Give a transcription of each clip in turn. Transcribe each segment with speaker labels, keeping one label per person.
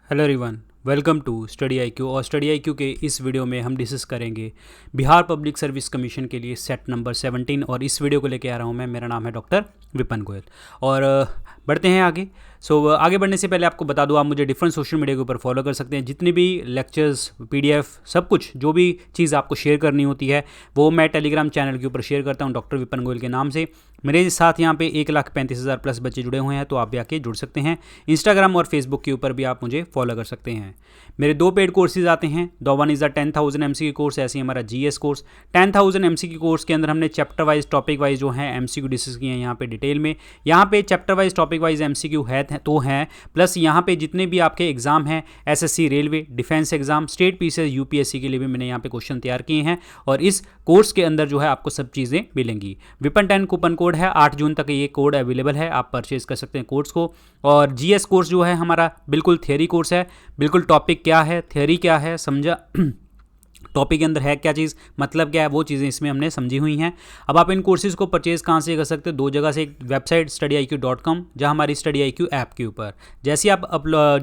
Speaker 1: Hello everyone, welcome to study IQ. और study IQ के इस वीडियो में हम डिस्कस करेंगे बिहार पब्लिक सर्विस कमीशन के लिए सेट नंबर 17। और इस वीडियो को लेके आ रहा हूँ मैं, मेरा नाम है डॉक्टर विपिन गोयल। और बढ़ते हैं आगे। आगे बढ़ने से पहले आपको बता दूं, आप मुझे डिफरेंट सोशल मीडिया के ऊपर फॉलो कर सकते हैं। जितने भी लेक्चर्स, पीडीएफ, सब कुछ जो भी चीज़ आपको शेयर करनी होती है वो मैं टेलीग्राम चैनल के ऊपर शेयर करता हूं डॉक्टर विपिन गोयल के नाम से। मेरे साथ यहाँ पे 1,35,000 प्लस बच्चे जुड़े हुए हैं, तो आप भी आके जुड़ सकते हैं। इंस्टाग्राम और फेसबुक के ऊपर भी आप मुझे फॉलो कर सकते हैं। मेरे 2 पेड कोर्सेज आते हैं। The one is the 10,000 MCQ course, ऐसे ही हमारा GS कोर्स। 10,000 MCQ कोर्स के अंदर हमने चैप्टर वाइज, टॉपिक वाइज जो है MCQ डिस्कस किए हैं यहाँ पे डिटेल में। यहाँ पे chapter wise, topic wise MCQ है तो हैं, प्लस यहाँ पे जितने भी आपके एग्जाम हैं, SSC, railway, defence exam, state PCS, UPSC के लिए भी मैंने यहाँ पे क्वेश्चन तैयार किए हैं। और इस कोर्स के अंदर जो है आपको सब चीज़ें मिलेंगी। विपिन 10 कूपन कोड है, 8 जून तक ये कोड अवेलेबल है, आप परचेज कर सकते हैं कोर्स को। और GS कोर्स जो है हमारा बिल्कुल थियरी कोर्स है, बिल्कुल टॉपिक क्या है, थियरी क्या है, समझा टॉपिक के अंदर है क्या चीज़, मतलब क्या है, वो चीज़ें इसमें हमने समझी हुई हैं। अब आप इन कोर्सेज़ को परचेज़ कहाँ से कर सकते हैं? 2 जगह से। एक वेबसाइट studyIQ.com, जहाँ हमारी स्टडी IQ ऐप के ऊपर जैसे आप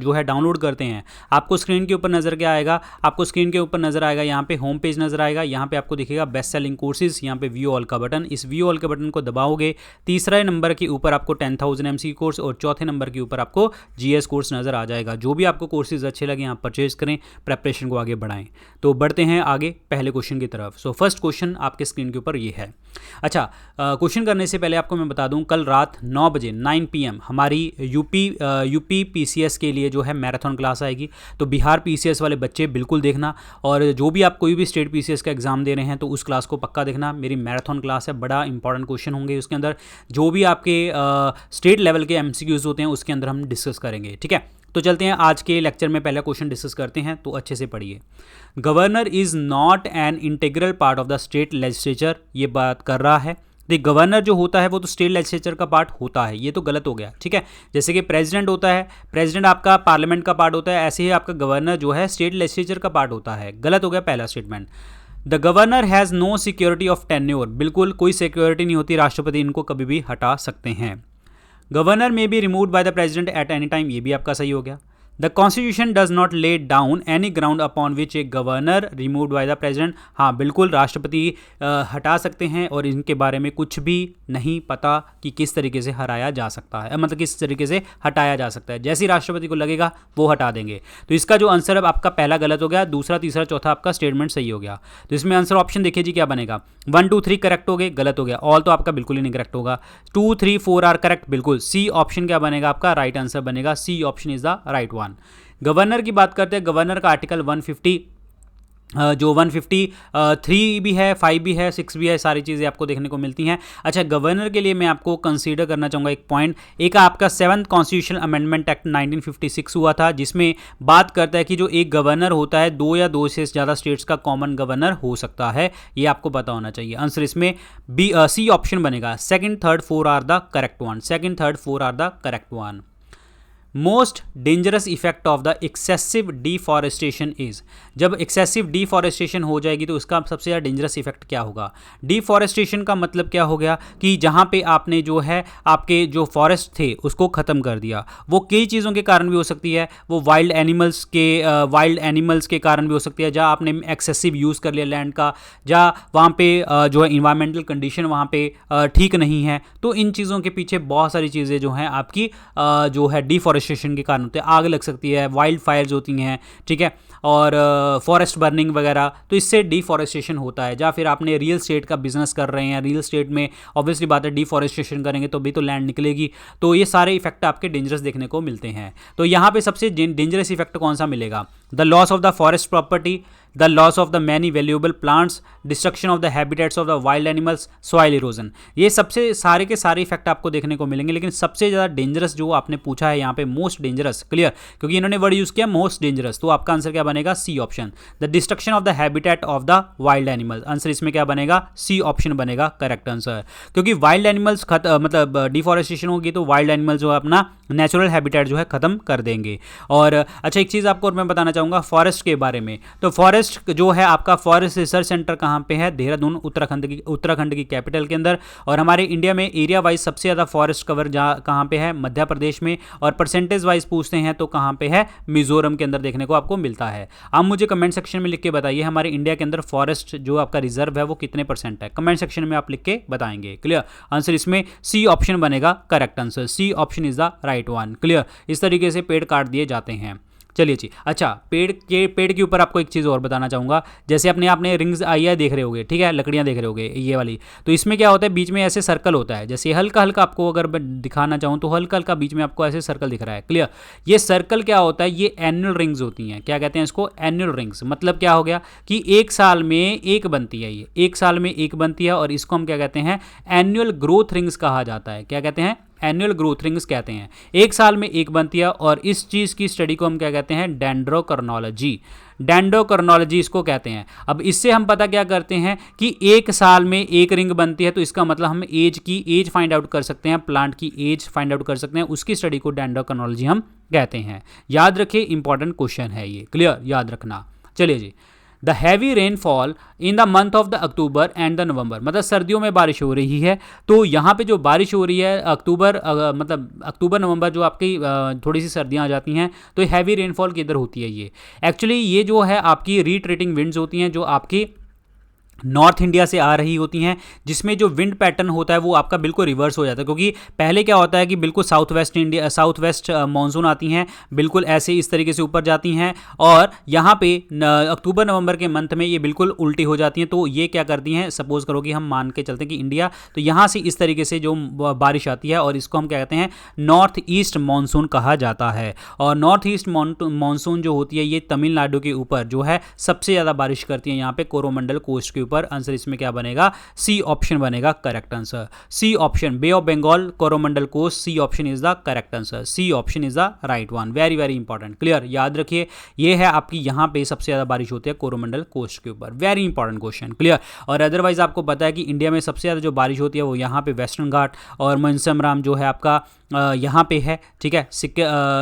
Speaker 1: जो है डाउनलोड करते हैं, आपको स्क्रीन के ऊपर नज़र क्या आएगा? आपको स्क्रीन के ऊपर नज़र आएगा, यहाँ पे होम पेज नज़र आएगा। यहाँ पे आपको दिखेगा बेस्ट सेलिंग कोर्सेज, यहाँ पे व्यू ऑल का बटन। इस व्यू ऑल के बटन को दबाओगे, तीसरे नंबर के ऊपर आपको 10,000 MCQ कोर्स और चौथे नंबर के ऊपर आपको GS कोर्स नज़र आ जाएगा। जो भी आपको कोर्सेज अच्छे लगे आप परचेज करें, प्रेपरेशन को आगे बढ़ाएं। तो बढ़ते हैं आगे पहले क्वेश्चन की तरफ। फर्स्ट क्वेश्चन आपके स्क्रीन के ऊपर ये है। अच्छा, क्वेश्चन करने से पहले आपको मैं बता दूं, कल रात 9 बजे 9 PM हमारी यूपी PCS के लिए जो है मैराथन क्लास आएगी। तो बिहार PCS वाले बच्चे बिल्कुल देखना, और जो भी आप कोई भी स्टेट PCS का एग्जाम दे रहे हैं तो उस क्लास को पक्का देखना। मेरी मैराथन क्लास है, बड़ा इंपॉर्टेंट क्वेश्चन होंगे उसके अंदर। जो भी आपके स्टेट लेवल के MCQs होते हैं उसके अंदर हम डिस्कस करेंगे, ठीक है। तो चलते हैं आज के लेक्चर में, पहला क्वेश्चन डिस्कस करते हैं, तो अच्छे से पढ़िए। Governor is not an integral part of the state legislature, ये बात कर रहा है। देखिए, गवर्नर जो होता है वो तो स्टेट लेजिस्लेचर का पार्ट होता है, ये तो गलत हो गया, ठीक है। जैसे कि प्रेसिडेंट होता है, प्रेसिडेंट आपका पार्लियामेंट का पार्ट होता है, ऐसे ही आपका गवर्नर जो है स्टेट लेजिस्लेचर का पार्ट होता है। गलत हो गया पहला statement. The governor has no security of tenure, बिल्कुल कोई सिक्योरिटी नहीं होती, राष्ट्रपति इनको कभी भी हटा सकते हैं। गवर्नर में be removed by the president at any time, ये भी आपका सही हो गया। The constitution does not lay down any ground upon which a governor removed by the president, हाँ बिल्कुल राष्ट्रपति हटा सकते हैं, और इनके बारे में कुछ भी नहीं पता कि किस तरीके से हराया जा सकता है, मतलब किस तरीके से हटाया जा सकता है। जैसे ही राष्ट्रपति को लगेगा वो हटा देंगे। तो इसका जो आंसर अब आपका पहला गलत हो गया, दूसरा, तीसरा, चौथा आपका स्टेटमेंट सही हो गया। तो इसमें आंसर ऑप्शन देखिए जी क्या बनेगा। 1, 2, 3 करेक्ट हो गए, गलत हो गया। ऑल तो आपका बिल्कुल ही नहीं करेक्ट होगा। 2, 3, 4 आर करेक्ट, बिल्कुल। सी ऑप्शन क्या बनेगा आपका? राइट आंसर बनेगा। C option is the right one. Governor की बात करते हैं। गवर्नर का आर्टिकल 150 जो 153 भी है, 5 भी है, 6 भी है, सारी चीज़ें आपको देखने को मिलती हैं। अच्छा, गवर्नर के लिए मैं आपको कंसीडर करना चाहूँगा एक पॉइंट। एक आपका 7th कॉन्स्टिट्यूशन अमेंडमेंट एक्ट 1956 हुआ था, जिसमें बात करता है कि जो एक गवर्नर होता है, 2 या 2 से ज़्यादा स्टेट्स का कॉमन गवर्नर हो सकता है। ये आपको पता होना चाहिए। आंसर इसमें सी ऑप्शन बनेगा। 2nd, 3rd, 4 are the correct one. 2nd, 3rd, 4 are the correct one. Most dangerous effect of the excessive deforestation is, जब एक्सेसिव डिफॉरेस्टेशन हो जाएगी तो उसका सबसे ज़्यादा डेंजरस इफेक्ट क्या होगा? डिफॉरेस्टेशन का मतलब क्या हो गया कि जहाँ पे आपने जो है आपके जो फॉरेस्ट थे उसको ख़त्म कर दिया। वो कई चीज़ों के कारण भी हो सकती है, वो वाइल्ड एनिमल्स के कारण भी हो सकती है, जहाँ आपने एक्सेसिव यूज़ कर लिया लैंड का, जहाँ वहाँ पे जो है इन्वायरमेंटल कंडीशन वहाँ पे ठीक नहीं है। तो इन चीज़ों के पीछे बहुत सारी चीज़ें जो हैं आपकी जो है डिफॉरेस्टेशन के कारण होते हैं। आग लग सकती है, वाइल्ड फायर्स होती हैं, ठीक है, और फॉरेस्ट बर्निंग वगैरह, तो इससे डिफॉरेस्टेशन होता है। या फिर आपने रियल स्टेट का बिजनेस कर रहे हैं, रियल स्टेट में ऑब्वियसली बात है डिफॉरेस्टेशन करेंगे तो भी तो लैंड निकलेगी। तो ये सारे इफेक्ट आपके डेंजरस देखने को मिलते हैं। तो यहाँ पे सबसे डेंजरस इफेक्ट कौन सा मिलेगा? The loss of the forest property, the loss of the many valuable plants, destruction of the habitats of the wild animals, soil erosion. ये सबसे सारे के सारे इफेक्ट आपको देखने को मिलेंगे। लेकिन सबसे ज़्यादा डेंजरस जो आपने पूछा है यहाँ पे, मोस्ट डेंजरस, क्लियर, क्योंकि इन्होंने वर्ड यूज़ किया मोस्ट डेंजरस, तो आपका आंसर क्या बनेगा? C option, the destruction of the habitat of the wild animals. Answer इसमें क्या बनेगा? सी ऑप्शन बनेगा करेक्ट आंसर। क्योंकि वाइल्ड एनिमल्स मतलब डिफॉरेस्टेशन होगी तो वाइल्ड एनिमल्स जो है अपना नेचुरल हैबिटेट जो है ख़त्म कर देंगे। और अच्छा, एक चीज़ आपको और मैं बताना चाहूँगा फॉरेस्ट के बारे में। तो फॉरेस्ट जो है आपका फॉरेस्ट रिसर्च सेंटर कहाँ पे है? देहरादून, उत्तराखंड की कैपिटल के अंदर। और हमारे इंडिया में एरिया वाइज सबसे ज़्यादा फॉरेस्ट कवर कहाँ पे है? मध्य प्रदेश में। और परसेंटेज वाइज पूछते हैं तो कहाँ पे है? मिजोरम के अंदर देखने को आपको मिलता है। आप मुझे कमेंट सेक्शन में लिख के बताइए हमारे इंडिया के अंदर फॉरेस्ट जो आपका रिजर्व है वो कितने % है? कमेंट सेक्शन में आप लिख के बताएंगे। क्लियर? आंसर इसमें सी ऑप्शन बनेगा correct answer. C option is the right one. Clear? इस तरीके से पेड़ काट दिए जाते हैं। चलिए जी, अच्छा पेड़ के ऊपर आपको एक चीज़ और बताना चाहूँगा। जैसे आपने रिंग्स आई देख रहे होगे, ठीक है, लकड़ियाँ देख रहे होगे ये वाली। तो इसमें क्या होता है? बीच में ऐसे सर्कल होता है। जैसे हल्का हल्का आपको अगर मैं दिखाना चाहूँ तो हल्का हल्का बीच में आपको ऐसे सर्कल दिख रहा है। क्लियर? ये सर्कल क्या होता है? ये एनुअल रिंग्स होती हैं। क्या कहते हैं इसको? Annual rings. मतलब क्या हो गया कि एक साल में एक बनती है, ये एक साल में एक बनती है और इसको हम क्या कहते हैं? एनुअल ग्रोथ रिंग्स कहा जाता है। क्या कहते हैं? एनुअल ग्रोथ रिंग्स कहते हैं। एक साल में एक बनती है और इस चीज़ की स्टडी को हम क्या कहते हैं? डेंड्रोक्रोनोलॉजी। डेंड्रोक्रोनोलॉजी इसको कहते हैं। अब इससे हम पता क्या करते हैं कि एक साल में एक रिंग बनती है, तो इसका मतलब हम एज फाइंड आउट कर सकते हैं, प्लांट की एज फाइंड आउट कर सकते हैं। उसकी स्टडी को डेंड्रोक्रोनोलॉजी हम कहते हैं। याद रखिए, इंपॉर्टेंट क्वेश्चन है ये। क्लियर? याद रखना। चलिए जी, the heavy rainfall in the month of the October and the November. मतलब सर्दियों में बारिश हो रही है, तो यहाँ पे जो बारिश हो रही है मतलब अक्टूबर नवंबर जो आपकी थोड़ी सी सर्दियाँ आ जाती हैं, तो हैवी रेनफॉल किधर होती है? ये एक्चुअली ये जो है आपकी रिट्रेटिंग विंड्स होती हैं जो आपकी नॉर्थ इंडिया से आ रही होती हैं, जिसमें जो विंड पैटर्न होता है वो आपका बिल्कुल रिवर्स हो जाता है। क्योंकि पहले क्या होता है कि बिल्कुल साउथ वेस्ट मानसून आती हैं, बिल्कुल ऐसे इस तरीके से ऊपर जाती हैं, और यहाँ पे अक्टूबर नवंबर के मंथ में ये बिल्कुल उल्टी हो जाती हैं। तो ये क्या करती हैं? सपोज करो कि हम मान के चलते हैं कि इंडिया, तो यहाँ से इस तरीके से जो बारिश आती है और इसको हम क्या कहते हैं? नॉर्थ ईस्ट मानसून कहा जाता है। और नॉर्थ ईस्ट मानसून जो होती है ये तमिलनाडु के ऊपर जो है सबसे ज़्यादा बारिश करती है, यहाँ पे कोरोमंडल कोस्ट के ऊपर। आंसर इसमें क्या बनेगा? सी ऑप्शन बनेगा correct answer. C option, bay of Bengal, Coromandel coast, C option is the correct answer. C option is the right one. Very very important. Clear? याद रखिए, ये है आपकी यहाँ पे सबसे ज्यादा बारिश होती है कोरोमंडल कोस्ट के ऊपर। Very important question. क्लियर? और अदरवाइज आपको पता है कि इंडिया में सबसे ज्यादा जो बारिश होती है वो यहाँ पे वेस्टर्न घाट और मनसमराम जो है आपका यहाँ पे है, ठीक है।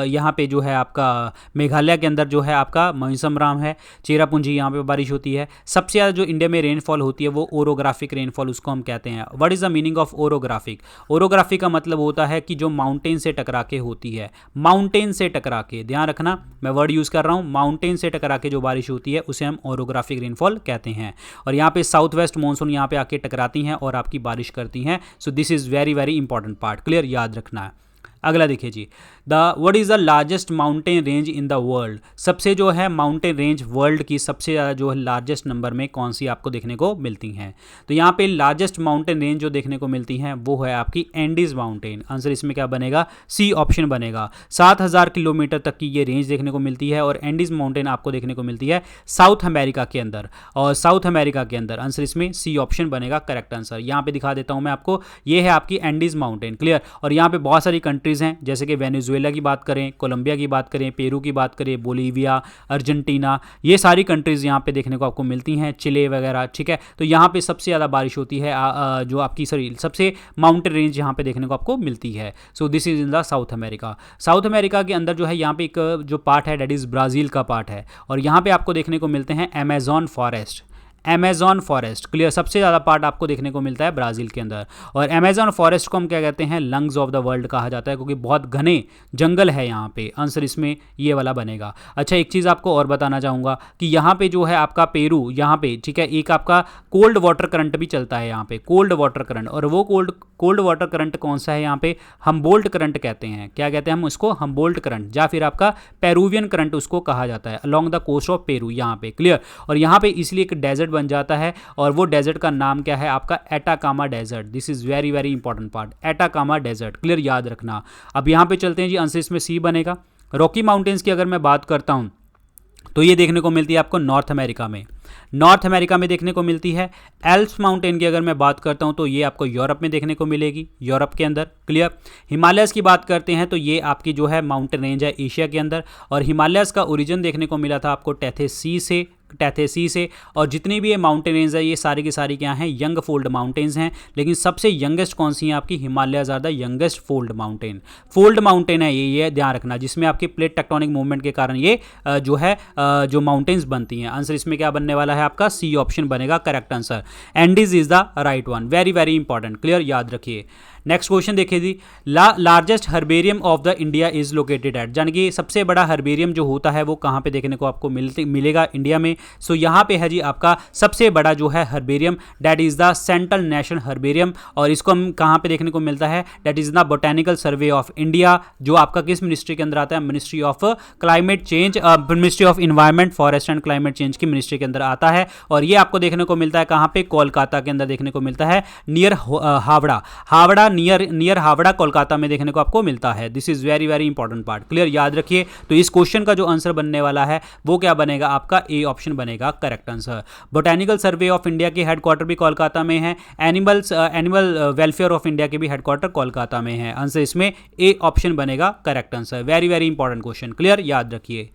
Speaker 1: यहाँ पे जो है आपका मेघालय के अंदर जो है आपका मौसमराम है, चेरापूंजी यहाँ पे बारिश होती है। सबसे ज़्यादा जो इंडिया में रेनफॉल होती है वो ओरोग्राफिक रेनफॉल उसको हम कहते हैं। What is the meaning of orographic? Orographic का मतलब होता है कि जो माउंटेन से टकरा के होती है, माउंटेन से टकरा के, ध्यान रखना मैं वर्ड यूज़ कर रहा हूँ, माउंटेन से टकरा के जो बारिश होती है उसे हम ओरोग्राफिक रेनफॉल कहते हैं। और यहाँ पे साउथ वेस्ट मानसून यहाँ पे आके टकराती हैं और आपकी बारिश करती हैं। So this is very very important part. Clear? याद रखना है। अगला देखिए जी, what is the largest mountain range in the world? सबसे जो है माउंटेन रेंज वर्ल्ड की सबसे ज़्यादा जो है लार्जेस्ट नंबर में कौन सी आपको देखने को मिलती हैं? तो यहाँ पे लार्जेस्ट माउंटेन रेंज जो देखने को मिलती हैं वो है आपकी एंडीज माउंटेन। आंसर इसमें क्या बनेगा? सी ऑप्शन बनेगा। 7000 किलोमीटर तक की ये रेंज देखने को मिलती है और एंडीज माउंटेन आपको देखने को मिलती है साउथ अमेरिका के अंदर। और साउथ अमेरिका के अंदर आंसर इसमें सी ऑप्शन बनेगा करेक्ट आंसर। यहाँ पे दिखा देता हूँ मैं आपको, ये है आपकी एंडीज माउंटेन। क्लियर? और यहाँ पे बहुत सारी कंट्रीज़ हैं, जैसे कि वेनेजुएला की बात करें, कोलंबिया की बात करें, पेरू की बात करें, बोलीविया, अर्जेंटीना, ये सारी कंट्रीज़ यहाँ पे देखने को आपको मिलती हैं, चिले वगैरह, ठीक है। तो यहाँ पे सबसे ज़्यादा बारिश होती है जो आपकी सबसे माउंटेन रेंज यहाँ पे देखने को आपको मिलती है। So this is in the south America. South America के अंदर जो है यहाँ पे एक जो पार्ट है डेट इज़ ब्राज़ील का पार्ट है, और यहाँ पे आपको देखने को मिलते हैं Amazon forest. Amazon forest, clear, सबसे ज़्यादा पार्ट आपको देखने को मिलता है ब्राज़ील के अंदर। और अमेजॉन फॉरेस्ट को हम क्या कहते हैं? लंग्स ऑफ द वर्ल्ड कहा जाता है, क्योंकि बहुत घने जंगल है यहाँ पे। आंसर इसमें ये वाला बनेगा। अच्छा, एक चीज़ आपको और बताना चाहूँगा कि यहाँ पे जो है आपका पेरू, यहाँ पे, ठीक है, एक आपका कोल्ड वाटर करंट भी चलता है यहाँ पे, कोल्ड वाटर करंट। और वो कोल्ड वाटर करंट कौन सा है यहाँ पे? हम्बोल्ट करंट कहते हैं। क्या कहते हैं हम उसको? हम्बोल्ट करंट, या फिर आपका पेरूवियन करंट उसको कहा जाता है, along the coast of Peru यहाँ पे। क्लियर? और यहाँ पे इसलिए एक डेजर्ट बन जाता है, और वो डेजर्ट का नाम क्या है? आपका Atacama desert. This is very very important part, Atacama desert. Clear? याद रखना। अब यहाँ पे चलते हैं जी, आंसर इसमें सी बनेगा। रॉकी माउंटेन्स की अगर मैं बात करता हूँ तो ये देखने को मिलती है आपको नॉर्थ अमेरिका में, नॉर्थ अमेरिका में देखने को मिलती है। एल्प्स माउंटेन की अगर मैं बात करता हूं तो ये आपको यूरोप में देखने को मिलेगी, यूरोप के अंदर। क्लियर? हिमालयस की बात करते हैं तो ये आपकी जो है माउंटेन रेंज है एशिया के अंदर, और हिमालयस का ओरिजिन देखने को मिला था आपको टेथेस सी से। टैथेसी से। और जितनी भी ये माउंटेन रेंज है ये सारी की सारी क्या हैं, यंग फोल्ड माउंटेन्स हैं। लेकिन सबसे यंगेस्ट कौन सी है आपकी, हिमालय ज़्यादा यंगेस्ट फोल्ड माउंटेन है ये ध्यान रखना, जिसमें आपकी प्लेट टेक्टोनिक मूवमेंट के कारण ये जो है जो माउंटेन्स बनती हैं। आंसर इसमें क्या बनने वाला है आपका, सी ऑप्शन बनेगा correct answer. Andes is the right one, very very important, clear, याद रखिए। नेक्स्ट क्वेश्चन देखिए जी, largest herbarium of the India is located at, यानी कि सबसे बड़ा हर्बेरियम जो होता है वो कहाँ पे देखने को आपको मिलेगा इंडिया में। सो यहाँ पे है जी आपका सबसे बड़ा जो है herbarium, that is the central national herbarium. और इसको हम कहाँ पे देखने को मिलता है, that is the botanical survey of India, जो आपका किस मिनिस्ट्री के अंदर आता है, ministry of climate change, ministry of environment forest and climate change की मिनिस्ट्री के अंदर आता है। और ये आपको देखने को मिलता है कहाँ पे, कोलकाता के अंदर देखने को मिलता है, नियर हावड़ा, नियर हावड़ा कोलकाता में देखने को आपको मिलता है। This is very very important part, clear, याद रखिए। तो इस क्वेश्चन का जो आंसर बनने वाला है वो क्या बनेगा आपका, ए ऑप्शन बनेगा correct answer. Botanical survey of India के हेडक्वार्टर भी कोलकाता में है, एनिमल वेलफेयर ऑफ इंडिया के भी हेडक्वार्टर कोलकाता में है। आंसर इसमें ए ऑप्शन बनेगा correct answer. Very very important question, clear, याद रखिए।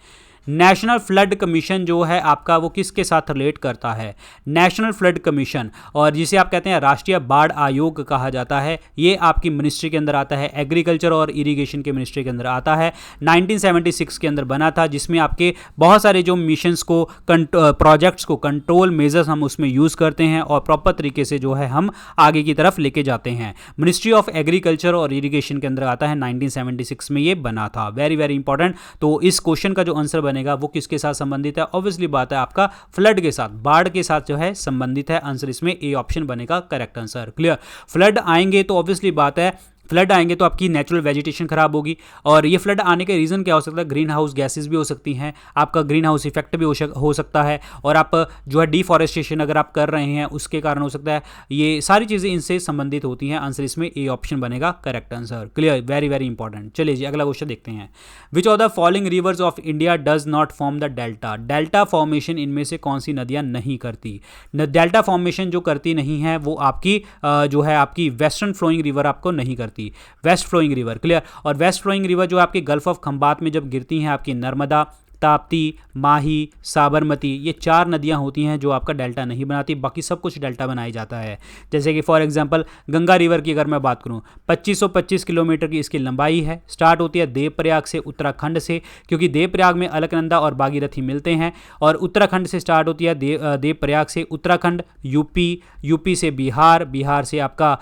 Speaker 1: नेशनल फ्लड कमीशन जो है आपका वो किसके साथ रिलेट करता है, नेशनल फ्लड कमीशन, और जिसे आप कहते हैं राष्ट्रीय बाढ़ आयोग कहा जाता है, ये आपकी मिनिस्ट्री के अंदर आता है, एग्रीकल्चर और इरिगेशन के मिनिस्ट्री के अंदर आता है। 1976 के अंदर बना था, जिसमें आपके बहुत सारे जो मिशंस को, प्रोजेक्ट्स को, कंट्रोल मेजर्स हम उसमें यूज़ करते हैं और प्रॉपर तरीके से जो है हम आगे की तरफ लेके जाते हैं। मिनिस्ट्री ऑफ एग्रीकल्चर और इरिगेशन के अंदर आता है, 1976 में ये बना था। Very very important. तो इस क्वेश्चन का जो आंसर बनेगा वो किसके साथ संबंधित है, ऑब्वियसली बात है आपका फ्लड के साथ, बाढ़ के साथ जो है संबंधित है। आंसर इसमें ए ऑप्शन बनेगा करेक्ट आंसर, क्लियर। फ्लड आएंगे तो ऑब्वियसली बात है, फ्लड आएंगे तो आपकी नेचुरल वेजिटेशन खराब होगी। और ये फ्लड आने के रीज़न क्या हो सकता है, ग्रीन हाउस गैसेज भी हो सकती हैं, आपका ग्रीन हाउस इफेक्ट भी हो सकता है, और आप जो है डिफॉरेस्टेशन अगर आप कर रहे हैं उसके कारण हो सकता है। ये सारी चीज़ें इनसे संबंधित होती हैं। आंसर इसमें ए ऑप्शन बनेगा correct answer, clear, very very important. चलिए जी अगला क्वेश्चन देखते हैं। Which of the following rivers of India does not form the delta, delta formation इनमें से कौन सी नदियाँ नहीं करती। डेल्टा फॉर्मेशन जो करती नहीं है वो आपकी जो है आपकी वेस्टर्न फ्लोइंग रिवर आपको नहीं करती, वेस्ट फ्लोइंग रिवर, क्लियर। और वेस्ट फ्लोइंग रिवर जो आपके गल्फ ऑफ खंबात में जब गिरती हैं, आपकी नर्मदा, ताप्ती, माही, साबरमती, ये 4 नदियां होती हैं जो आपका डेल्टा नहीं बनाती, बाकी सब कुछ डेल्टा बनाया जाता है। जैसे कि फॉर एग्जांपल गंगा रिवर की अगर मैं बात करूं, 2525 किलोमीटर की इसकी लंबाई है, स्टार्ट होती है देवप्रयाग से, उत्तराखंड से, क्योंकि देवप्रयाग में अलकनंदा और भागीरथी मिलते हैं, और उत्तराखंड से स्टार्ट होती है देवप्रयाग से उत्तराखंड, यूपी से बिहार, बिहार से आपका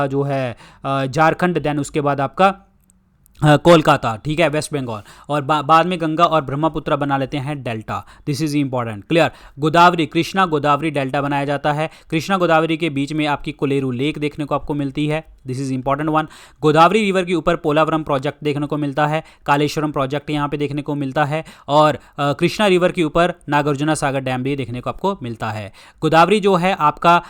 Speaker 1: जो है झारखंड, देन उसके बाद आपका कोलकाता, ठीक है, वेस्ट बंगाल, और बाद में गंगा और ब्रह्मपुत्र बना लेते हैं delta. This is important, clear. Godavari, Krishna Godavari delta बनाया जाता है। कृष्णा गोदावरी के बीच में आपकी कोलेरू लेक देखने को आपको मिलती है, this is important one. Godavari river के ऊपर पोलावरम प्रोजेक्ट देखने को मिलता है, कालेश्वरम प्रोजेक्ट यहाँ पे देखने को मिलता है, और कृष्णा रिवर के ऊपर नागार्जुना सागर डैम भी देखने को आपको मिलता है। गोदावरी जो है आपका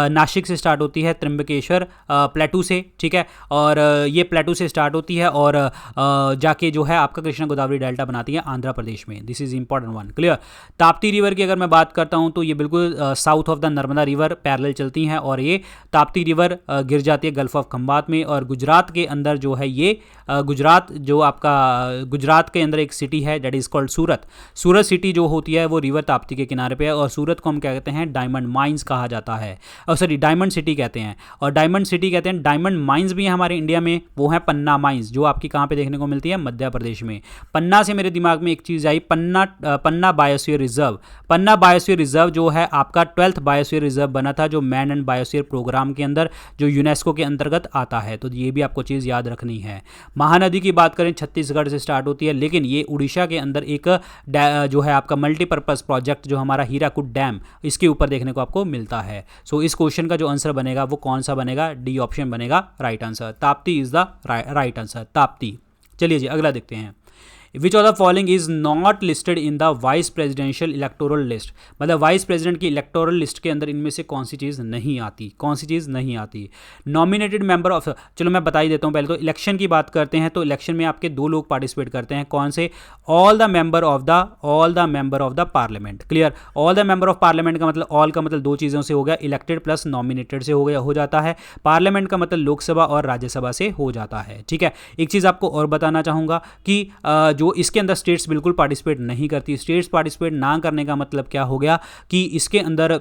Speaker 1: नासिक से स्टार्ट होती है, त्र्यंबकेश्वर प्लेटू से, ठीक है, और ये प्लेटू से स्टार्ट होती है और जाके जो है आपका कृष्णा गोदावरी डेल्टा बनाती है आंध्र प्रदेश में। This is important one, clear. Tapti river की अगर मैं बात करता हूं तो ये बिल्कुल south of the Narmada river parallel चलती हैं, और ये ताप्ती रिवर गिर जाती है गल्फ ऑफ खंबात में। और गुजरात के अंदर जो है ये गुजरात जो आपका गुजरात के अंदर एक सिटी है that is called Surat. Surat city जो होती है वो रिवर ताप्ती के किनारे पे है, और सूरत को हम क्या कहते हैं, डायमंड माइंस कहा जाता है, और सॉरी डायमंड सिटी कहते हैं, और डायमंड सिटी कहते हैं। डायमंड माइंस भी हैं हमारे इंडिया में, वो है पन्ना माइंस, जो आपकी कहाँ पे देखने को मिलती है, मध्य प्रदेश में। पन्ना से मेरे दिमाग में एक चीज आई, पन्ना बायोस्फीयर रिजर्व। पन्ना बायोस्फीयर रिजर्व जो है आपका 12th बायोस्फीयर रिजर्व बना था, जो मैन एंड बायोस्फीयर प्रोग्राम के अंदर जो यूनेस्को के अंतर्गत आता है, तो ये भी आपको चीज याद रखनी है। महानदी की बात करें छत्तीसगढ़ से स्टार्ट होती है, लेकिन ये उड़ीसा के अंदर एक जो है आपका मल्टीपर्पज प्रोजेक्ट जो हमारा हीराकुड डैम, इसके ऊपर देखने को आपको मिलता है। सो इस क्वेश्चन का जो आंसर बनेगा वो कौन सा बनेगा, डी ऑप्शन बनेगा right answer. Tapti is the right answer, Tapti. चलिए जी अगला देखते हैं। Which of the following is not listed in the vice presidential electoral list, मतलब वाइस प्रेसिडेंट की इलेक्टोरल लिस्ट के अंदर इनमें से कौन सी चीज़ नहीं आती, कौन सी चीज़ नहीं आती। नॉमिनेटेड मेंबर ऑफ, चलो मैं बता ही देता हूँ। पहले तो इलेक्शन की बात करते हैं, तो इलेक्शन में आपके 2 लोग पार्टिसिपेट करते हैं, कौन से, all the member of the parliament, clear. All the member of parliament का मतलब, ऑल का मतलब 2 चीज़ों से हो गया, इलेक्टेड प्लस नॉमिनेटेड से हो जाता है। पार्लियामेंट का मतलब लोकसभा और राज्यसभा से हो जाता है, ठीक है। एक चीज़ आपको और बताना चाहूँगा कि जो इसके अंदर स्टेट्स बिल्कुल पार्टिसिपेट नहीं करती। स्टेट्स पार्टिसिपेट ना करने का मतलब क्या हो गया कि इसके अंदर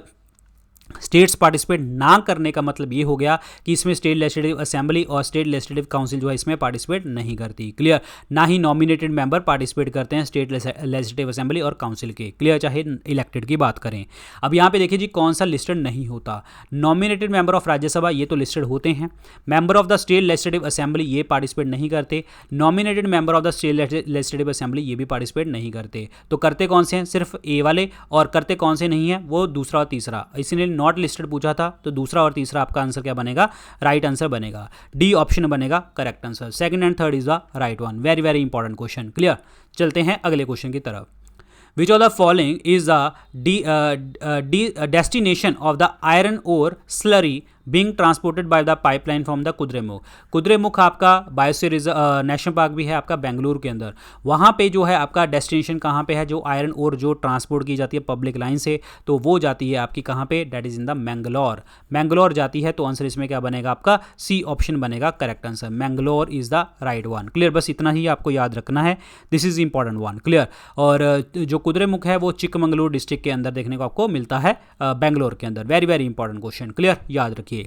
Speaker 1: स्टेट्स पार्टिसिपेट ना करने का मतलब ये हो गया कि इसमें स्टेट लेजिस्लेटिव असेंबली और स्टेट लेजिस्लेटिव काउंसिल जो है इसमें पार्टिसिपेट नहीं करती। क्लियर। ना ही नॉमिनेटेड मेंबर पार्टिसिपेट करते हैं स्टेट लेजिस्लेटिव असेंबली और काउंसिल के। क्लियर, चाहे इलेक्टेड की बात करें। अब यहाँ पे देखिए जी कौन सा लिस्टेड नहीं होता। नॉमिनेटेड मेंबर ऑफ राज्यसभा ये तो लिस्टेड होते हैं। Member of the state legislative assembly ये पार्टिसिपेट नहीं करते। Nominated member of the state legislative assembly ये भी पार्टिसिपेट नहीं करते। तो करते कौन से हैं? सिर्फ ए वाले। और करते कौन से नहीं है? वो दूसरा और तीसरा। इसलिए नॉट लिस्टेड पूछा था, तो दूसरा और तीसरा आपका आंसर क्या बनेगा? राइट आंसर बनेगा। डी ऑप्शन बनेगा correct answer. Second and third is the right one. Very very important question. Clear. चलते हैं अगले क्वेश्चन की तरफ। Which of the following is the destination of the iron ore slurry being transported by the pipeline from the Kudremukh? Kudremukh आपका biosphere national park भी है आपका बेंगलुरु के अंदर। वहाँ पे जो है आपका डेस्टिनेशन कहाँ पे है? जो आयरन ओर जो ट्रांसपोर्ट की जाती है पब्लिक लाइन से, तो वो जाती है आपकी कहाँ पे? Date is in the Mangalore. Mangalore जाती है, तो आंसर इसमें क्या बनेगा आपका? सी ऑप्शन बनेगा correct answer. Mangalore is the right one. Clear, बस इतना ही आपको याद रखना है। This is important one. Clear. और जो कुद्रेमुख है वो चिकमंगलुरु डिस्ट्रिक्ट के अंदर देखने को आपको मिलता है बेंगलोर के अंदर। Very very important question. Clear, याद रखिए।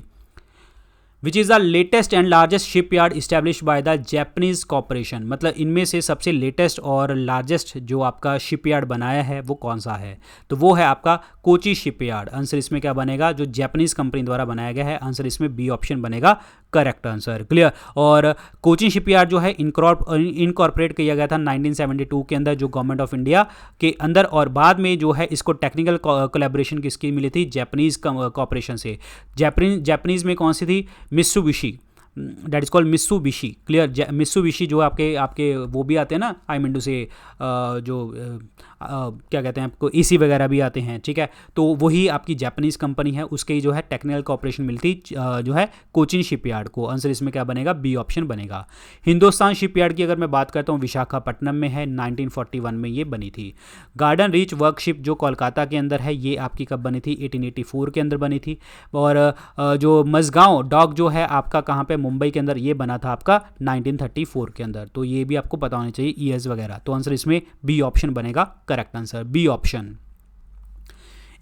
Speaker 1: Which is the latest and largest shipyard establish by the Japanese corporation? मतलब इनमें से सबसे लेटेस्ट और लार्जेस्ट जो आपका शिपयार्ड बनाया है वो कौन सा है? तो वो है आपका कोची शिपयार्ड। आंसर इसमें क्या बनेगा? जो जैपनीज कंपनी द्वारा बनाया गया है। आंसर इसमें बी ऑप्शन बनेगा करेक्ट आंसर। क्लियर। और कोचिन शिपयार्ड जो है इनकॉर्पोरेट किया गया था 1972 के अंदर, जो गवर्नमेंट ऑफ इंडिया के अंदर, और बाद में जो है इसको टेक्निकल कोलैबोरेशन किसकी मिली थी? जैपनीज कॉर्पोरेशन से। जैपनीज में कौन सी थी? Mitsubishi. That is called Mitsubishi. Clear. Mitsubishi जो आपके वो भी आते हैं ना, आई मीन टू से जो क्या कहते हैं आपको, एसी वगैरह भी आते हैं। ठीक है, तो वही आपकी जापानीज कंपनी है, उसके जो है टेक्निकल कॉर्पोरेशन मिलती जो है कोचिन शिपयार्ड को। आंसर इसमें क्या बनेगा? बी ऑप्शन बनेगा। हिंदुस्तान शिपयार्ड की अगर मैं बात करता हूँ, विशाखापट्टनम में है, 1941 में ये बनी थी। गार्डन रीच वर्कशिप जो कोलकाता के अंदर है, ये आपकी कब बनी थी? 1884 के अंदर बनी थी। और जो मजगांव डॉक जो है आपका कहाँ पे? मुंबई के अंदर, ये बना था आपका 1934 के अंदर। तो ये भी आपको पता होना चाहिए ईयर्स वगैरह। तो आंसर इसमें बी ऑप्शन बनेगा करेक्ट आंसर। B option.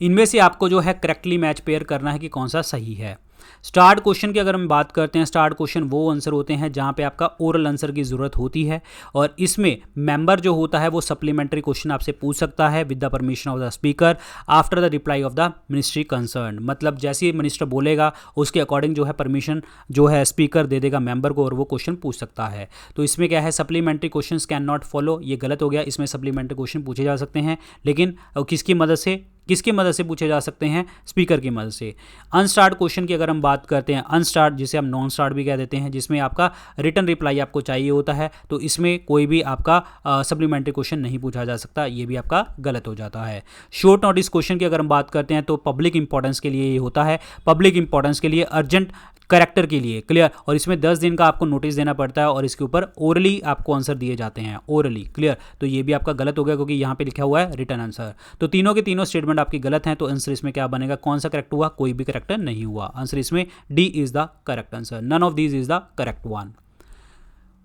Speaker 1: इनमें से आपको जो है करेक्टली मैच पेयर करना है कि कौन सा सही है। स्टार्ट क्वेश्चन की अगर हम बात करते हैं, स्टार्ट क्वेश्चन वो आंसर होते हैं जहां पे आपका ओरल आंसर की जरूरत होती है, और इसमें मेंबर जो होता है वो सप्लीमेंट्री क्वेश्चन आपसे पूछ सकता है with the permission of the speaker after the reply off the ministry concern. मतलब जैसे ही मिनिस्टर बोलेगा उसके अकॉर्डिंग जो है परमिशन जो है स्पीकर दे देगा मेंबर को, और वो क्वेश्चन पूछ सकता है। तो इसमें क्या है? Supplementary question can not follow, ये गलत हो गया। इसमें सप्लीमेंट्री क्वेश्चन पूछे जा सकते हैं, लेकिन किसकी मदद से पूछे जा सकते हैं? स्पीकर की मदद से। अनस्टार्ट क्वेश्चन की अगर हम बात करते हैं, अनस्टार्ट जिसे हम नॉन स्टार्ट भी कह देते हैं, जिसमें आपका रिटन रिप्लाई आपको चाहिए होता है, तो इसमें कोई भी आपका सप्लीमेंट्री क्वेश्चन नहीं पूछा जा सकता, ये भी आपका गलत हो जाता है। शॉर्ट नोटिस क्वेश्चन की अगर हम बात करते हैं, तो पब्लिक इंपॉर्टेंस के लिए ये होता है, पब्लिक इंपॉर्टेंस के लिए, अर्जेंट करेक्टर के लिए। क्लियर। और इसमें 10 दिन का आपको नोटिस देना पड़ता है, और इसके ऊपर ओरली आपको आंसर दिए जाते हैं, ओरली। क्लियर। तो ये भी आपका गलत हो गया, क्योंकि यहाँ पे लिखा हुआ है रिटर्न आंसर। तो तीनों के तीनों स्टेटमेंट आपकी गलत हैं, तो आंसर इसमें क्या बनेगा? कौन सा करेक्ट हुआ? कोई भी करेक्टर नहीं हुआ। आंसर इसमें D is the correct answer. None of these is the correct one.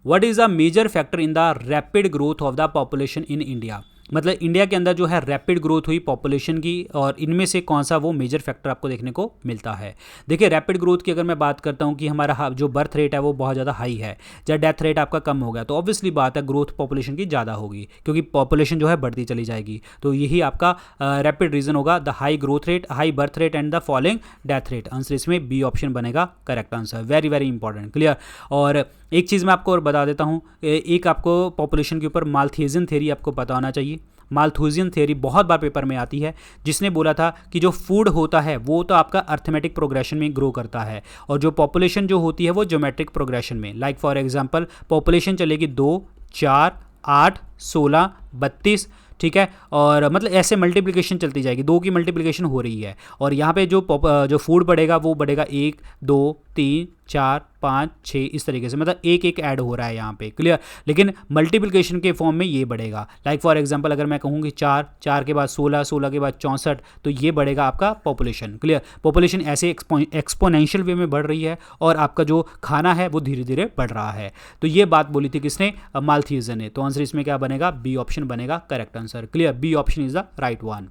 Speaker 1: What is the major factor in the rapid growth of the population in India? मतलब इंडिया के अंदर जो है रैपिड ग्रोथ हुई population की, और इनमें से कौन सा वो मेजर फैक्टर आपको देखने को मिलता है? देखिए, रैपिड ग्रोथ की अगर मैं बात करता हूँ कि हमारा जो बर्थ रेट है वो बहुत ज़्यादा हाई है, जब डेथ रेट आपका कम हो गया, तो ऑब्वियसली बात है ग्रोथ पॉपुलेशन की ज़्यादा होगी, क्योंकि पॉपुलेशन जो है बढ़ती चली जाएगी। तो यही आपका रैपिड रीजन होगा, the high growth rate, high birth rate and the following death rate. Answer इसमें बी ऑप्शन बनेगा correct answer. Very very important. Clear. और एक चीज़ मैं आपको और बता देता हूँ, एक आपको पॉपुलेशन के ऊपर माल्थुसियन थ्योरी आपको पता होना चाहिए। माल्थुसियन थ्योरी बहुत बार पेपर में आती है, जिसने बोला था कि जो फूड होता है वो तो आपका अर्थमेटिक प्रोग्रेशन में ग्रो करता है, और जो पॉपुलेशन जो होती है वो ज्योमेट्रिक प्रोग्रेशन में। लाइक फॉर एग्जांपल, पॉपुलेशन चलेगी 2, 4, 8, 16, 32, ठीक है, और मतलब ऐसे मल्टीप्लिकेशन चलती जाएगी, 2 की मल्टीप्लिकेशन हो रही है, और यहाँ पे जो फूड बढ़ेगा वो बढ़ेगा 1, 2, 3, 4, 5, 6 इस तरीके से, मतलब एक एक ऐड हो रहा है यहाँ पे, क्लियर। लेकिन मल्टीप्लिकेशन के फॉर्म में ये बढ़ेगा। लाइक फॉर एग्जांपल अगर मैं कहूँ कि 4, 4 के बाद 16, 16 के बाद 64, तो ये बढ़ेगा आपका पॉपुलेशन, क्लियर। पॉपुलेशन ऐसे एक्सपोनेंशियल वे में बढ़ रही है और आपका जो खाना है वो धीरे धीरे बढ़ रहा है। तो ये बात बोली थी किसने, माल्थीज ने। तो आंसर इसमें क्या बनेगा, बी ऑप्शन बनेगा correct answer, clear. B option is the right one.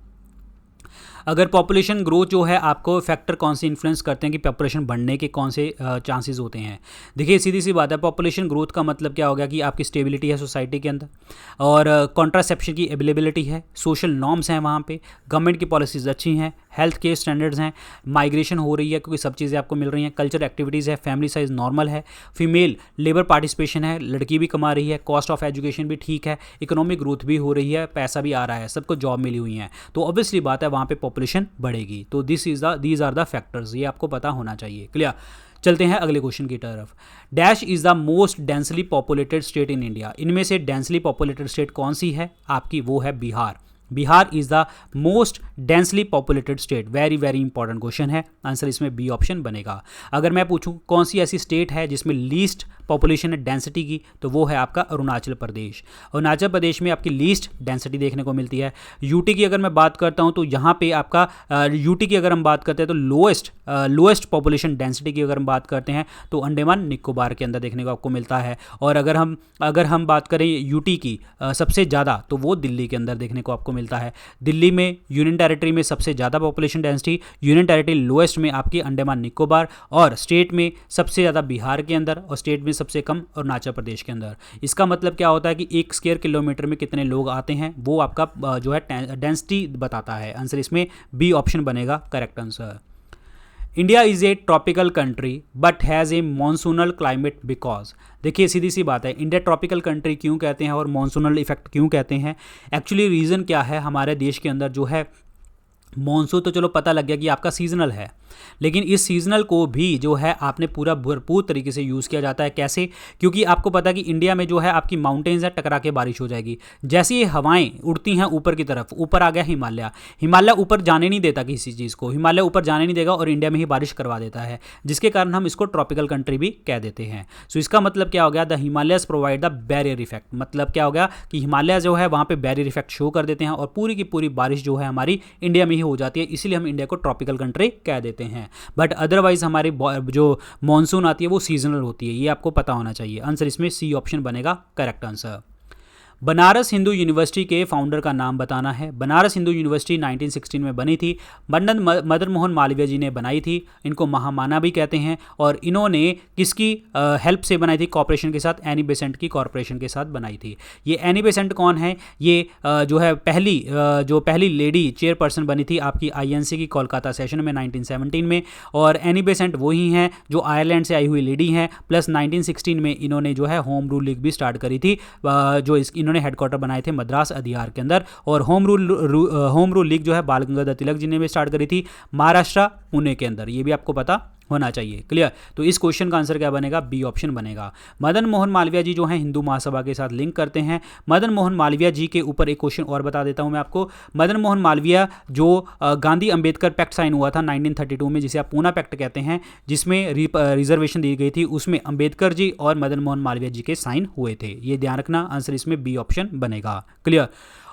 Speaker 1: अगर पॉपुलेशन ग्रोथ जो है, आपको फैक्टर कौन से इन्फ्लुएंस करते हैं कि पॉपुलेशन बढ़ने के कौन से चांसेस होते हैं। देखिए सीधी सी बात है, पॉपुलेशन ग्रोथ का मतलब क्या हो गया कि आपकी स्टेबिलिटी है सोसाइटी के अंदर, और कॉन्ट्रासेप्शन की अवेलेबिलिटी है, सोशल नॉर्म्स हैं वहाँ पे, गवर्नमेंट की पॉलिसीज़ अच्छी हैं, हेल्थ केयर स्टैंडर्ड्स हैं, माइग्रेशन हो रही है क्योंकि सब चीज़ें आपको मिल रही हैं, कल्चर एक्टिविटीज़ है, फैमिली साइज नॉर्मल है, फीमेल लेबर पार्टिसिपेशन है, लड़की भी कमा रही है, कॉस्ट ऑफ एजुकेशन भी ठीक है, इकोनॉमिक ग्रोथ भी हो रही है, पैसा भी आ रहा है, सबको जॉब मिली हुई है, तो ऑब्वियसली बात है वहाँ पे पॉपुलेशन बढ़ेगी। तो दीज आर द फैक्टर्स, ये आपको पता होना चाहिए, क्लियर। चलते हैं अगले क्वेश्चन की तरफ। Dash is the most densely populated state in India. इनमें से डेंसली पॉपुलेटेड स्टेट कौन सी है आपकी, वो है Bihar. Bihar is the most densely populated state. Very very important question है, आंसर इसमें बी ऑप्शन बनेगा। अगर मैं पूछूं कौन सी ऐसी स्टेट है जिसमें लीस्ट पॉपुलेशन है डेंसिटी की, तो वो है आपका अरुणाचल प्रदेश। अरुणाचल प्रदेश में आपकी लीस्ट डेंसिटी देखने को मिलती है। यूटी की अगर मैं बात करता हूं तो यहाँ पे आपका यूटी की अगर हम बात करते हैं तो लोएस्ट पॉपुलेशन डेंसिटी की अगर हम बात करते हैं तो अंडमान निकोबार के अंदर देखने को आपको मिलता है। और अगर हम बात करें यूटी की सबसे ज़्यादा, तो वो दिल्ली के अंदर देखने को आपको मिलता है। दिल्ली में यूनियन टेरिटरी में सबसे ज़्यादा population density, union territory lowest में आपकी अंडमान निकोबार, और स्टेट में सबसे ज़्यादा बिहार के अंदर, और स्टेट में सबसे कम अरुणाचल प्रदेश के अंदर। इसका मतलब क्या होता है कि 1 स्क्वायर किलोमीटर में कितने लोग आते हैं, वो आपका जो है डेंसिटी बताता है। आंसर इसमें बी ऑप्शन बनेगा correct answer. India is a tropical country but has a monsoonal climate because. देखिए सीधी सी बात है, इंडिया ट्रॉपिकल कंट्री क्यों कहते हैं और मानसूनल इफेक्ट क्यों कहते हैं। एक्चुअली रीज़न क्या है, हमारे देश के अंदर जो है मॉनसून तो चलो पता लग गया कि आपका सीजनल है, लेकिन इस सीजनल को भी जो है आपने पूरा भरपूर तरीके से यूज़ किया जाता है। कैसे, क्योंकि आपको पता है कि इंडिया में जो है आपकी माउंटेन्स है, टकरा के बारिश हो जाएगी। जैसे ये हवाएं उड़ती हैं ऊपर की तरफ, ऊपर आ गया हिमालय ऊपर जाने नहीं देता किसी चीज़ को, हिमालय ऊपर जाने नहीं देगा और इंडिया में ही बारिश करवा देता है, जिसके कारण हम इसको ट्रॉपिकल कंट्री भी कह देते हैं। सो इसका मतलब क्या हो गया, the Himalayas provide the barrier effect. मतलब क्या हो गया कि हिमालय जो है वहाँ पर बैरियर इफेक्ट शो कर देते हैं और पूरी की पूरी बारिश जो है हमारी इंडिया में ही हो जाती है, इसीलिए हम इंडिया को ट्रॉपिकल कंट्री कह देते हैं। बट अदरवाइज हमारी जो मॉनसून आती है वो सीजनल होती है, ये आपको पता होना चाहिए। आंसर इसमें सी ऑप्शन बनेगा correct answer. Banaras Hindu university के फाउंडर का नाम बताना है। बनारस हिंदू यूनिवर्सिटी 1916 में बनी थी। पंडित मदन मोहन मालवीय जी ने बनाई थी। इनको महामाना भी कहते हैं। और इन्होंने किसकी हेल्प से बनाई थी, कॉर्पोरेशन के साथ, एनी बेसेंट की कॉर्पोरेशन के साथ बनाई थी। ये एनी बेसेंट कौन है, ये जो है पहली लेडी चेयरपर्सन बनी थी आपकी INC की कोलकाता सेशन में 1917 में। और एनी बेसेंट वही हैं जो आयरलैंड से आई हुई लेडी हैं। प्लस 1916 में इन्होंने जो है होम रूल लीग भी स्टार्ट करी थी, जो इन्होंने हेडक्वार्टर बनाए थे मद्रास अधियार के अंदर। और होम रूल लीग जो है बाल गंगाधर तिलक जी ने भी स्टार्ट करी थी महाराष्ट्र पुणे के अंदर, ये भी आपको पता होना चाहिए, क्लियर। तो इस क्वेश्चन का आंसर क्या बनेगा, बी ऑप्शन बनेगा। मदन मोहन मालवीय जी जो हैं हिंदू महासभा के साथ लिंक करते हैं। मदन मोहन मालवीय जी के ऊपर एक क्वेश्चन और बता देता हूं मैं आपको। मदन मोहन मालवीय जो गांधी अंबेडकर पैक्ट साइन हुआ था 1932 में, जिसे आप पूना पैक्ट कहते हैं, जिसमें रिजर्वेशन दी गई थी, उसमें अंबेडकर जी और मदन मोहन मालवीय जी के साइन हुए थे, ये ध्यान रखना। आंसर इसमें बी ऑप्शन बनेगा, क्लियर।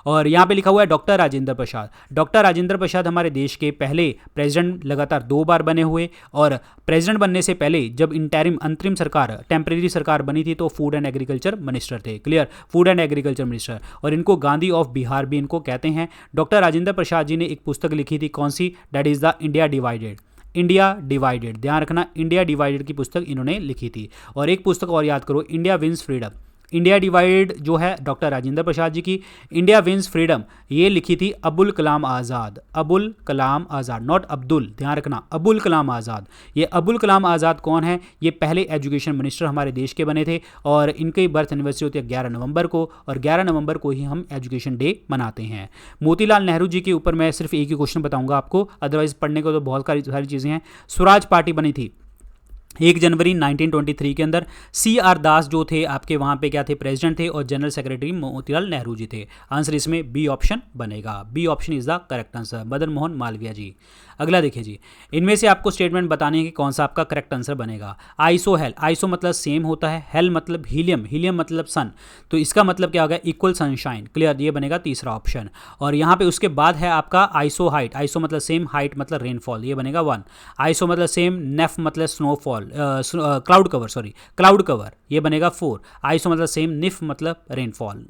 Speaker 1: और यहाँ पे लिखा हुआ है डॉक्टर राजेंद्र प्रसाद। डॉक्टर राजेंद्र प्रसाद हमारे देश के पहले प्रेसिडेंट लगातार 2 बार बने हुए। और प्रेसिडेंट बनने से पहले जब अंतरिम सरकार, टेम्परेरी सरकार बनी थी, तो फूड एंड एग्रीकल्चर मिनिस्टर थे, clear, food and agriculture minister. और इनको गांधी ऑफ बिहार भी इनको कहते हैं। डॉक्टर राजेंद्र प्रसाद जी ने एक पुस्तक लिखी थी, कौन सी, that is the India divided, ध्यान रखना, इंडिया डिवाइडेड की पुस्तक इन्होंने लिखी थी। और एक पुस्तक और याद करो, India wins freedom. India divided जो है डॉक्टर राजेंद्र प्रसाद जी की, इंडिया विंस फ्रीडम ये लिखी थी अबुल कलाम आज़ाद। अबुल कलाम आज़ाद, नॉट अब्दुल, ध्यान रखना, अबुल कलाम आज़ाद। ये अबुल कलाम आज़ाद कौन है, ये पहले एजुकेशन मिनिस्टर हमारे देश के बने थे। और इनकी बर्थ एनिवर्सरी होती है 11 नवंबर को, और 11 नवंबर को ही हम एजुकेशन डे मनाते हैं। मोतीलाल नेहरू जी के ऊपर मैं सिर्फ एक ही क्वेश्चन बताऊंगा आपको, अदरवाइज पढ़ने को तो बहुत सारी चीज़ें हैं। स्वराज पार्टी बनी थी 1 जनवरी 1923 के अंदर CR दास जो थे आपके वहाँ पे क्या थे, प्रेसिडेंट थे, और जनरल सेक्रेटरी मोतीलाल नेहरू जी थे। आंसर इसमें बी ऑप्शन बनेगा, B option is the correct answer, Madan Mohan Malviya ji. अगला देखिए जी, इनमें से आपको स्टेटमेंट बताने हैं कि कौन सा आपका करेक्ट आंसर बनेगा। आइसो हेल, आइसो मतलब सेम होता है, हेल मतलब हीलियम, हीलियम मतलब सन, तो इसका मतलब क्या होगा, इक्वल सनशाइन, क्लियर, ये बनेगा तीसरा ऑप्शन। और यहाँ पे उसके बाद है आपका आइसो हाइट, आइसो मतलब सेम, हाइट मतलब रेनफॉल, ये बनेगा 1। आइसो मतलब सेम, नेफ मतलब snowfall, cloud cover, sorry cloud cover, ये बनेगा 4। आइसो मतलब सेम, निफ मतलब रेनफॉल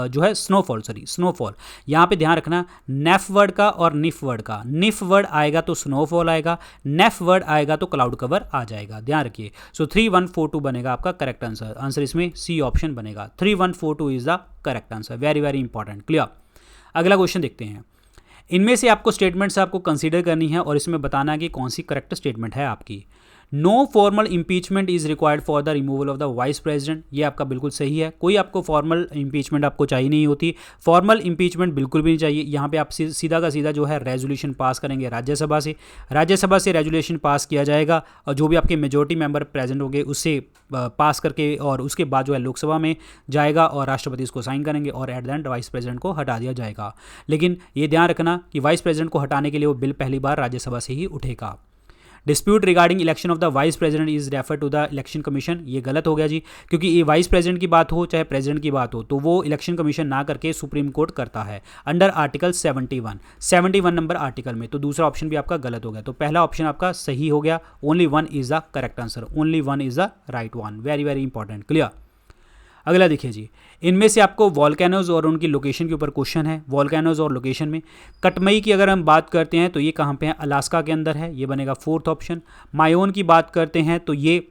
Speaker 1: जो है स्नोफॉल, सॉरी स्नोफॉल। यहाँ पे ध्यान रखना नेफ वर्ड का और निफ वर्ड का, निफ वर्ड आएगा तो स्नोफॉल आएगा, नेफ वर्ड आएगा तो क्लाउड कवर आ जाएगा, ध्यान रखिए। सो 3142 बनेगा आपका करेक्ट आंसर, आंसर इसमें सी ऑप्शन बनेगा, 3142 is the correct answer, very very important, clear. अगला क्वेश्चन देखते हैं। इनमें से आपको स्टेटमेंट्स आपको कंसीडर करनी है और इसमें बताना है कि कौन सी करेक्ट स्टेटमेंट है आपकी। No formal impeachment is required for the removal of the vice president, ये आपका बिल्कुल सही है, कोई आपको फॉर्मल इम्पीचमेंट आपको चाहिए नहीं होती, फॉर्मल इम्पीचमेंट बिल्कुल भी नहीं चाहिए। यहाँ पे आप सीधा का सीधा जो है रेजोल्यूशन पास करेंगे राज्यसभा से, राज्यसभा से रेजोल्यूशन पास किया जाएगा और जो भी आपके मेजोरिटी मेंबर प्रेजेंट होंगे उससे पास करके और उसके बाद जो है लोकसभा में जाएगा और राष्ट्रपति इसको साइन करेंगे और at the end vice president को हटा दिया जाएगा। लेकिन ये ध्यान रखना कि वाइस प्रेसिडेंट को हटाने के लिए वो बिल पहली बार राज्यसभा से ही उठेगा। Dispute regarding election of the vice president is refer to the election commission, ये गलत हो गया जी, क्योंकि ये वाइस प्रेसिडेंट की बात हो चाहे प्रेसिडेंट की बात हो तो वो इलेक्शन कमीशन ना करके सुप्रीम कोर्ट करता है अंडर आर्टिकल 71 नंबर आर्टिकल में, तो दूसरा ऑप्शन भी आपका गलत हो गया। तो पहला ऑप्शन आपका सही हो गया, only 1 is the correct answer, only 1 is the right one, very very important, clear. अगला देखिए जी, इनमें से आपको वॉल्केनोज और उनकी लोकेशन के ऊपर क्वेश्चन है। वॉल्केनोज और लोकेशन में कटमई की अगर हम बात करते हैं तो ये कहाँ पे है, अलास्का के अंदर है, ये बनेगा 4th ऑप्शन। मायोन की बात करते हैं तो ये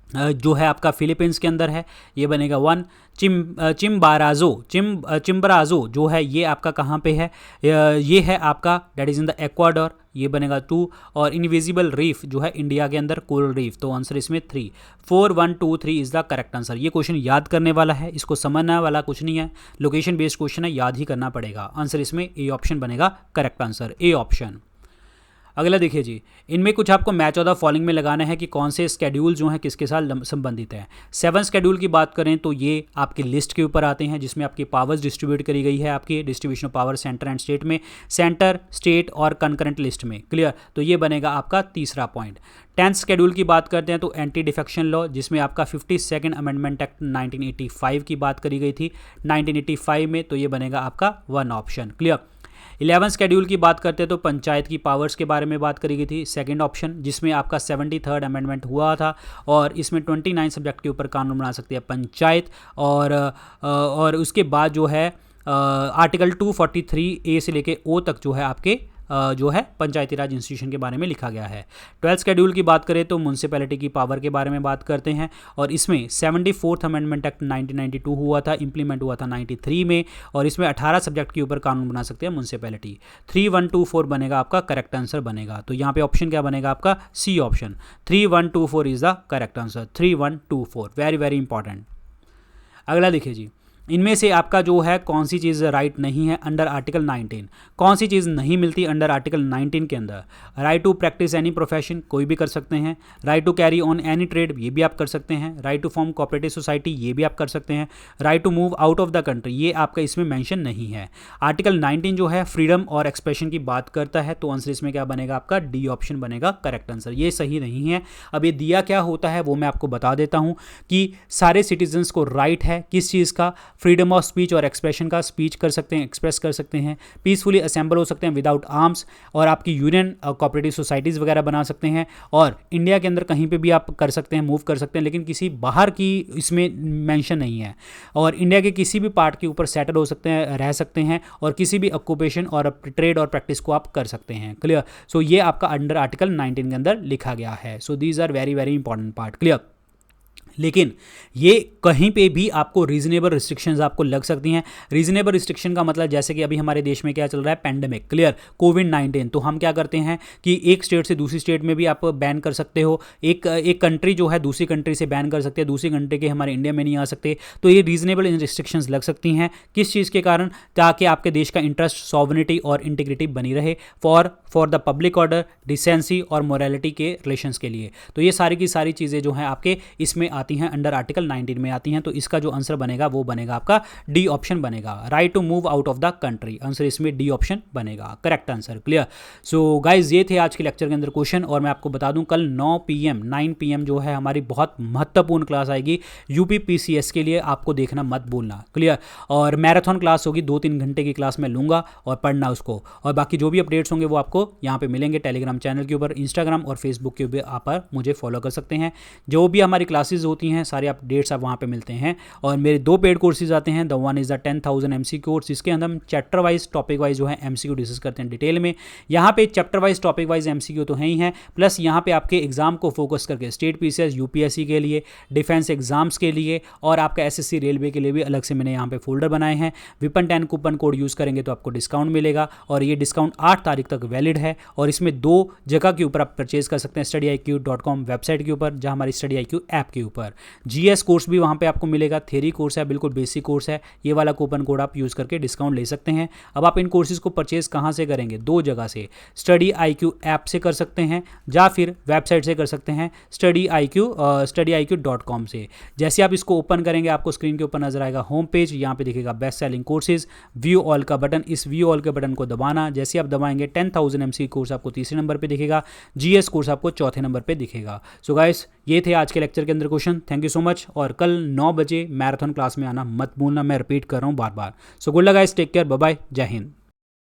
Speaker 1: जो है आपका फिलीपींस के अंदर है, ये बनेगा 1। चिम्बराजो जो है ये आपका कहाँ पे है, ये है आपका that is in the Ecuador, ये बनेगा 2। और इनविजिबल रीफ जो है इंडिया के अंदर, कोरल रीफ, तो आंसर इसमें 3, 4 1 2 3 इज द करेक्ट आंसर। ये क्वेश्चन याद करने वाला है, इसको समझने वाला कुछ नहीं है, लोकेशन बेस्ड क्वेश्चन है, याद ही करना पड़ेगा। आंसर इसमें ए ऑप्शन बनेगा करेक्ट आंसर, ए ऑप्शन। अगला देखिए जी, इनमें कुछ आपको मैच ऑफ द फॉलोइंग में लगाना है कि कौन से स्केड्यूल जो हैं किसके साथ संबंधित हैं। 7 स्केड्यूल की बात करें तो ये आपकी लिस्ट के ऊपर आते हैं जिसमें आपकी पावर्स डिस्ट्रीब्यूट करी गई है, आपकी distribution of power centre and state में, सेंटर, स्टेट और कंकरेंट लिस्ट में, क्लियर, तो ये बनेगा आपका तीसरा पॉइंट। 10th स्केड्यूल की बात करते हैं तो एंटी डिफेक्शन लॉ, जिसमें आपका 52nd अमेंडमेंट एक्ट 1985 की बात करी गई थी 1985 में, तो ये बनेगा आपका 1 ऑप्शन, क्लियर। 11 स्केड्यूल की बात करते हैं तो पंचायत की पावर्स के बारे में बात करी गई थी, 2nd ऑप्शन, जिसमें आपका 73rd अमेंडमेंट हुआ था और इसमें 29 सब्जेक्ट के ऊपर कानून बना सकती है पंचायत। और उसके बाद जो है आर्टिकल 243A से लेके O तक जो है आपके जो है पंचायती राज इंस्टीट्यूशन के बारे में लिखा गया है। 12th शेड्यूल की बात करें तो म्यूनसिपैलिटी की पावर के बारे में बात करते हैं और इसमें 74th अमेंडमेंट एक्ट 1992 हुआ था, इंप्लीमेंट हुआ था 93 में और इसमें 18 सब्जेक्ट के ऊपर कानून बना सकते हैं म्यूनसिपैलिटी। 3124 बनेगा आपका करेक्ट आंसर बनेगा, तो यहाँ पे ऑप्शन क्या बनेगा आपका C option, 3124 is the correct answer, 3124, very very important. अगला देखिए जी, इनमें से आपका जो है कौन सी चीज़ राइट नहीं है अंडर आर्टिकल 19, कौन सी चीज़ नहीं मिलती अंडर आर्टिकल 19 के अंदर। Right to practice any profession, कोई भी कर सकते हैं। Right to carry on any trade, ये भी आप कर सकते हैं। Right to form cooperative society, ये भी आप कर सकते हैं। Right to move out of the country, ये आपका इसमें मेंशन नहीं है। आर्टिकल 19 जो है फ्रीडम और एक्सप्रेशन की बात करता है, तो आंसर इसमें क्या बनेगा आपका, डी ऑप्शन बनेगा करेक्ट आंसर। ये सही नहीं है। अब ये दिया क्या होता है वो मैं आपको बता देता हूँ कि सारे सिटीजन्स को राइट है किस चीज़ का, फ्रीडम ऑफ स्पीच और एक्सप्रेशन का, स्पीच कर सकते हैं, एक्सप्रेस कर सकते हैं, पीसफुली असेंबल हो सकते हैं विदाउट आर्म्स, और आपकी यूनियन कोऑपरेटिव सोसाइटीज़ वगैरह बना सकते हैं, और इंडिया के अंदर कहीं पे भी आप कर सकते हैं, मूव कर सकते हैं, लेकिन किसी बाहर की इसमें मेंशन नहीं है। और इंडिया के किसी भी पार्ट के ऊपर सेटल हो सकते हैं, रह सकते हैं, और किसी भी ऑक्यूपेशन और ट्रेड और प्रैक्टिस को आप कर सकते हैं। क्लियर। सो ये आपका अंडर आर्टिकल 19 के अंदर लिखा गया है। So these are very very important part. Clear. लेकिन ये कहीं पे भी आपको रीजनेबल रिस्ट्रिक्शंस आपको लग सकती हैं। रीजनेबल रिस्ट्रिक्शन का मतलब जैसे कि अभी हमारे देश में क्या चल रहा है, पेंडेमिक, क्लियर, कोविड-19, तो हम क्या करते हैं कि एक स्टेट से दूसरी स्टेट में भी आप बैन कर सकते हो, एक कंट्री जो है दूसरी कंट्री से बैन कर सकते हैं, दूसरी कंट्री के हमारे इंडिया में नहीं आ सकते। तो ये रीजनेबल रिस्ट्रिक्शंस लग सकती हैं, किस चीज़ के कारण, ताकि आपके देश का इंटरेस्ट, सॉवरेनिटी और इंटीग्रिटी बनी रहे for the public order, decency और मोरालिटी के रिलेशंस के लिए। तो ये सारी की सारी चीज़ें जो हैं आपके इसमें आती हैं, अंडर आर्टिकल 19 में आती हैं। तो इसका जो आंसर बनेगा वो बनेगा आपका डी ऑप्शन बनेगा, right to move out of the country. Answer इसमें डी ऑप्शन बनेगा, correct answer, clear. So guys ये थे आज के लेक्चर के अंदर क्वेश्चन। और मैं आपको बता दूं कल 9 PM जो है हमारी बहुत महत्वपूर्ण क्लास आएगी यूपी PCS के लिए, आपको देखना मत भूलना, क्लियर। और मैराथन क्लास होगी, 2-3 घंटे की क्लास में लूंगा और पढ़ना उसको। और बाकी जो भी अपडेट्स होंगे वो आपको यहाँ पे मिलेंगे टेलीग्राम चैनल के ऊपर, इंस्टाग्राम और फेसबुक के ऊपर आप मुझे फॉलो कर सकते हैं। जो भी हमारी क्लासेज होती हैं सारे अपडेट्स आप वहाँ पे मिलते हैं। और मेरे 2 पेड कोर्सेज आते हैं, the one is the 10,000 MCQ course, जिसके अंदर हम चैप्टर वाइज टॉपिक वाइज जो है MCQ डिस्कस करते हैं डिटेल में। यहाँ पे chapter wise topic wise MCQ तो है ही है, प्लस यहाँ पे आपके एग्जाम को फोकस करके स्टेट PCS, UPSC के लिए, डिफेंस एग्जाम्स के लिए और आपका SSC रेलवे के लिए भी अलग से मैंने यहाँ पे फोल्डर बनाए हैं। विपन 10 कूपन कोड यूज़ करेंगे तो आपको डिस्काउंट मिलेगा और ये डिस्काउंट 8 तारीख तक वैलिड है। और इसमें 2 जगह के ऊपर आप परचेज कर सकते हैं, studiiq.com वेबसाइट के ऊपर, जहाँ हमारी StudyIQ ऐप के ऊपर। GS कोर्स भी वहाँ पे आपको मिलेगा, थ्योरी कोर्स है, बिल्कुल बेसिक कोर्स है, ये वाला कूपन कोड आप यूज़ करके डिस्काउंट ले सकते हैं। अब आप इन कोर्सेज को परचेज कहाँ से करेंगे, 2 जगह से, StudyIQ ऐप से कर सकते हैं या फिर वेबसाइट से कर सकते हैं, studyIQ.com से। जैसे आप इसको ओपन करेंगे आपको स्क्रीन के ऊपर नजर आएगा होम पेज, यहाँ पे दिखेगा best selling courses, view all का बटन, इस व्यू ऑल के बटन को दबाना, जैसे आप दबाएंगे 10,000 MCQ कोर्स आपको तीसरे नंबर पे दिखेगा, GS कोर्स आपको चौथे नंबर पे दिखेगा। सो गाइस ये थे आज के लेक्चर के अंदर question, thank you so much. और कल 9 बजे मैराथन क्लास में आना मत भूलना, मैं रिपीट कर रहा हूँ बार बार। So good luck guys, take care, bye bye, जय हिंद।